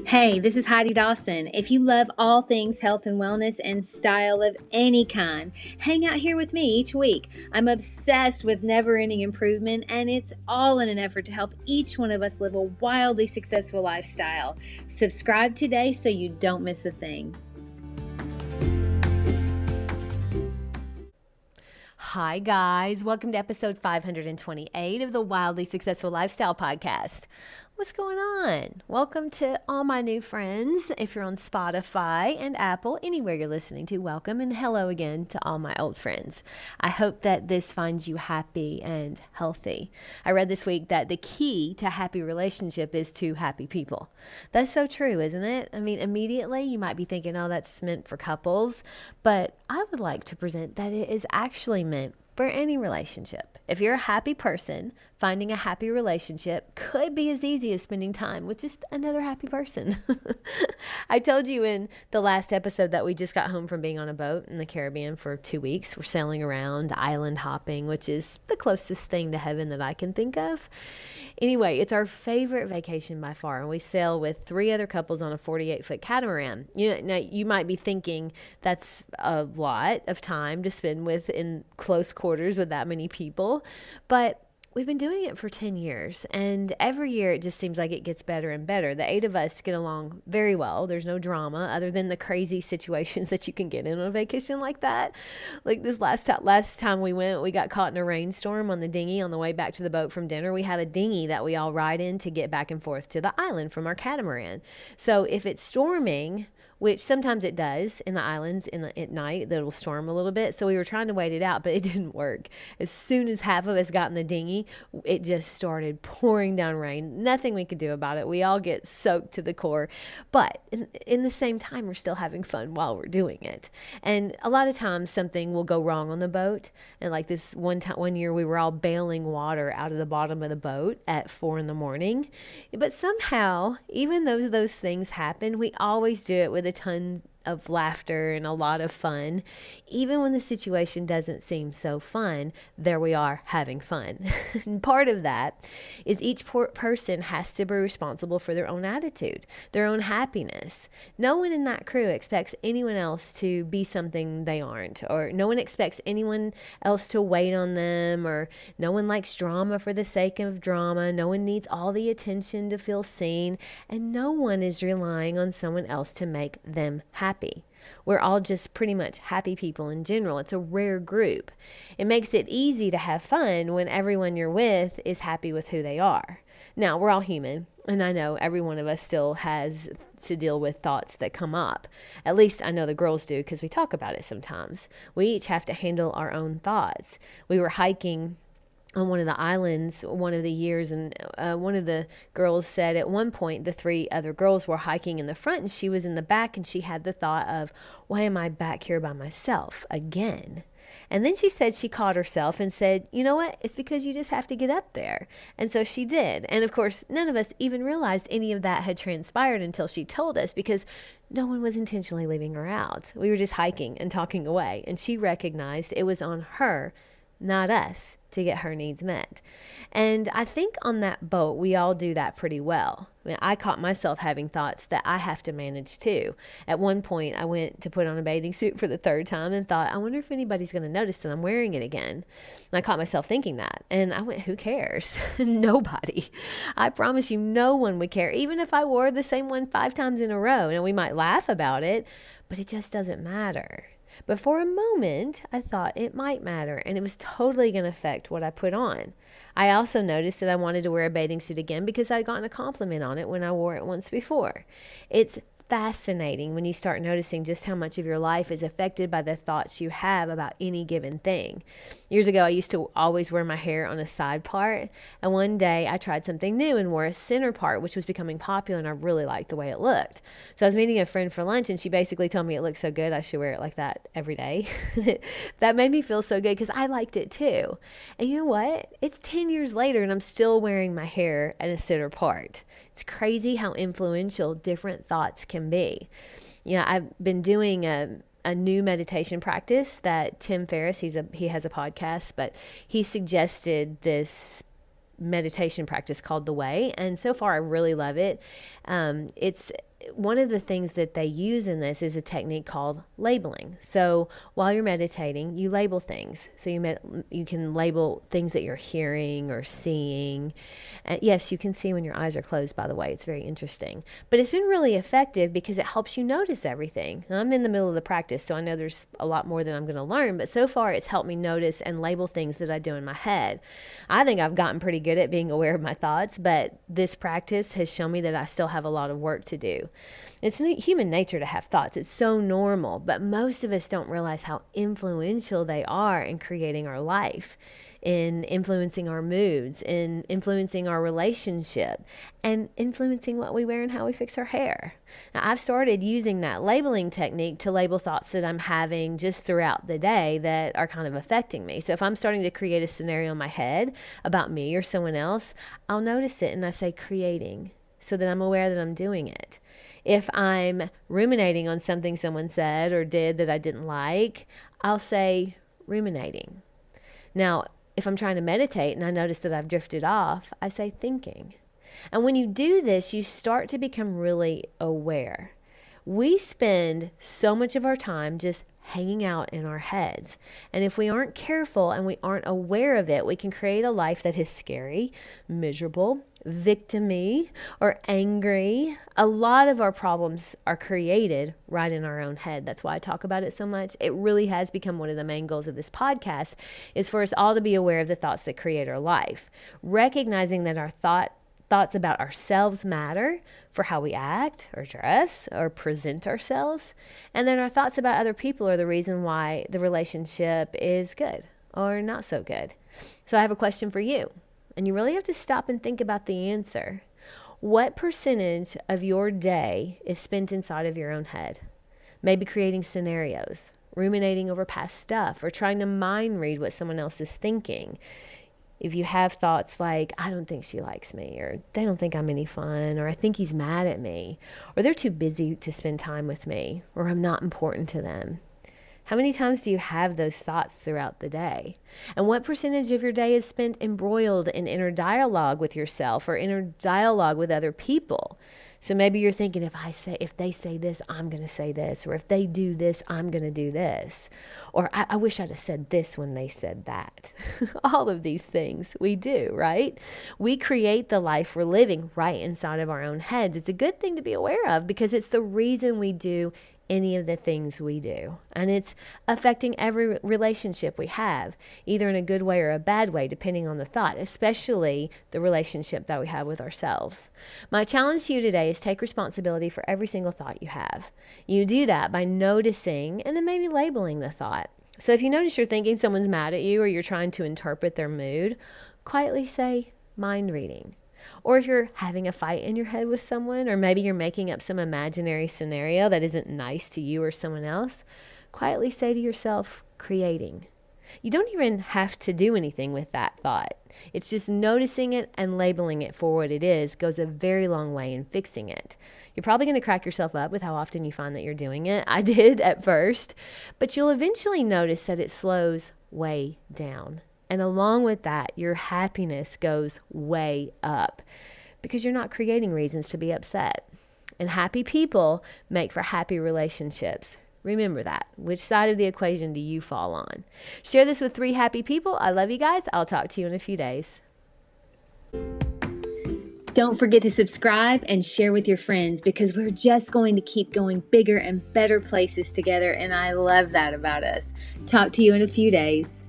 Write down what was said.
Hey, this is Heidi Dawson. If you love all things health and wellness and style of any kind, hang out here with me each week. I'm obsessed with never-ending improvement, and it's all in an effort to help each one of us live a wildly successful lifestyle. Subscribe today so you don't miss a thing. Hi, guys. Welcome to episode 528 of the Wildly Successful Lifestyle Podcast. What's going on? Welcome to all my new friends. If you're on Spotify and Apple, anywhere you're listening to, welcome, and hello again to all my old friends. I hope that this finds you happy and healthy. I read this week that the key to happy relationship is two happy people. That's so true, isn't it? I mean, immediately you might be thinking, oh, that's meant for couples, but I would like to present that it is actually meant for any relationship. If you're a happy person, finding a happy relationship could be as easy as spending time with just another happy person. I told you in the last episode that we just got home from being on a boat in the Caribbean for 2 weeks. We're sailing around, island hopping, which is the closest thing to heaven that I can think of. Anyway, it's our favorite vacation by far, and we sail with 3 other couples on a 48-foot catamaran. Now, you might be thinking that's a lot of time to spend with in close quarters with that many people, but we've been doing it for 10 years, and every year it just seems like it gets better and better. The 8 of us get along very well. There's no drama other than the crazy situations that you can get in on a vacation like that. Like this last time we went, we got caught in a rainstorm on the dinghy on the way back to the boat from dinner. We have a dinghy that we all ride in to get back and forth to the island from our catamaran. So if it's storming, which sometimes it does in the islands at night, it'll storm a little bit. So we were trying to wait it out, but it didn't work. As soon as half of us got in the dinghy, it just started pouring down rain. Nothing we could do about it. We all get soaked to the core. But in the same time, we're still having fun while we're doing it. And a lot of times something will go wrong on the boat. And like this one year, we were all bailing water out of the bottom of the boat at 4 a.m. But somehow, even though those things happen, we always do it with a ton of laughter and a lot of fun. Even when the situation doesn't seem so fun, there we are having fun. And part of that is each person has to be responsible for their own attitude, their own happiness. No one in that crew expects anyone else to be something they aren't, or no one expects anyone else to wait on them, or no one likes drama for the sake of drama. No one needs all the attention to feel seen, and no one is relying on someone else to make them happy. We're all just pretty much happy people in general. It's a rare group. It makes it easy to have fun when everyone you're with is happy with who they are. Now, we're all human, and I know every one of us still has to deal with thoughts that come up. At least I know the girls do, because we talk about it sometimes. We each have to handle our own thoughts. We were hiking on one of the islands one of the years, and one of the girls said at one point the 3 other girls were hiking in the front and she was in the back, and she had the thought of, why am I back here by myself again? And then she said she caught herself and said, you know what? It's because you just have to get up there. And so she did. And of course, none of us even realized any of that had transpired until she told us, because no one was intentionally leaving her out. We were just hiking and talking away, and she recognized it was on her, not us, to get her needs met. And I think on that boat, we all do that pretty well. I mean, I caught myself having thoughts that I have to manage too. At one point, I went to put on a bathing suit for the 3rd time and thought, I wonder if anybody's going to notice that I'm wearing it again. And I caught myself thinking that. And I went, who cares? Nobody. I promise you, no one would care. Even if I wore the same one 5 times in a row, and we might laugh about it, but it just doesn't matter. But for a moment, I thought it might matter, and it was totally going to affect what I put on. I also noticed that I wanted to wear a bathing suit again because I'd gotten a compliment on it when I wore it once before. It's fascinating when you start noticing just how much of your life is affected by the thoughts you have about any given thing. Years ago, I used to always wear my hair on a side part, and one day I tried something new and wore a center part, which was becoming popular, and I really liked the way it looked. So I was meeting a friend for lunch, and she basically told me it looked so good I should wear it like that every day. That made me feel so good because I liked it too. And you know what? It's 10 years later, and I'm still wearing my hair at a center part. It's crazy how influential different thoughts can be. You know, I've been doing a new meditation practice that Tim Ferriss, he has a podcast, but he suggested this meditation practice called The Way. And so far, I really love it. It's one of the things that they use in this is a technique called labeling. So while you're meditating, you label things. So you can label things that you're hearing or seeing. Yes, you can see when your eyes are closed, by the way. It's very interesting. But it's been really effective because it helps you notice everything. Now, I'm in the middle of the practice, so I know there's a lot more that I'm going to learn. But so far, it's helped me notice and label things that I do in my head. I think I've gotten pretty good at being aware of my thoughts, but this practice has shown me that I still have a lot of work to do. It's human nature to have thoughts. It's so normal, but most of us don't realize how influential they are in creating our life, in influencing our moods, in influencing our relationship, and influencing what we wear and how we fix our hair. Now, I've started using that labeling technique to label thoughts that I'm having just throughout the day that are kind of affecting me. So if I'm starting to create a scenario in my head about me or someone else, I'll notice it and I say creating, so that I'm aware that I'm doing it. If I'm ruminating on something someone said or did that I didn't like, I'll say ruminating. Now, if I'm trying to meditate and I notice that I've drifted off, I say thinking. And when you do this, you start to become really aware. We spend so much of our time just hanging out in our heads. And if we aren't careful and we aren't aware of it, we can create a life that is scary, miserable, victim-y, or angry. A lot of our problems are created right in our own head. That's why I talk about it so much. It really has become one of the main goals of this podcast, is for us all to be aware of the thoughts that create our life. Recognizing that our thoughts about ourselves matter for how we act or dress or present ourselves. And then our thoughts about other people are the reason why the relationship is good or not so good. So I have a question for you, and you really have to stop and think about the answer. What percentage of your day is spent inside of your own head? Maybe creating scenarios, ruminating over past stuff, or trying to mind read what someone else is thinking. If you have thoughts like, I don't think she likes me, or they don't think I'm any fun, or I think he's mad at me, or they're too busy to spend time with me, or I'm not important to them. How many times do you have those thoughts throughout the day? And what percentage of your day is spent embroiled in inner dialogue with yourself or inner dialogue with other people? So maybe you're thinking, if they say this, I'm going to say this, or if they do this, I'm going to do this, or I wish I'd have said this when they said that. All of these things we do, right? We create the life we're living right inside of our own heads. It's a good thing to be aware of because it's the reason we do any of the things we do. And it's affecting every relationship we have, either in a good way or a bad way, depending on the thought, especially the relationship that we have with ourselves. My challenge to you today is take responsibility for every single thought you have. You do that by noticing and then maybe labeling the thought. So if you notice you're thinking someone's mad at you or you're trying to interpret their mood, quietly say mind reading. Or if you're having a fight in your head with someone, or maybe you're making up some imaginary scenario that isn't nice to you or someone else, quietly say to yourself, creating. You don't even have to do anything with that thought. It's just noticing it and labeling it for what it is goes a very long way in fixing it. You're probably going to crack yourself up with how often you find that you're doing it. I did at first, but you'll eventually notice that it slows way down. And along with that, your happiness goes way up because you're not creating reasons to be upset. And happy people make for happy relationships. Remember that. Which side of the equation do you fall on? Share this with 3 happy people. I love you guys. I'll talk to you in a few days. Don't forget to subscribe and share with your friends because we're just going to keep going bigger and better places together. And I love that about us. Talk to you in a few days.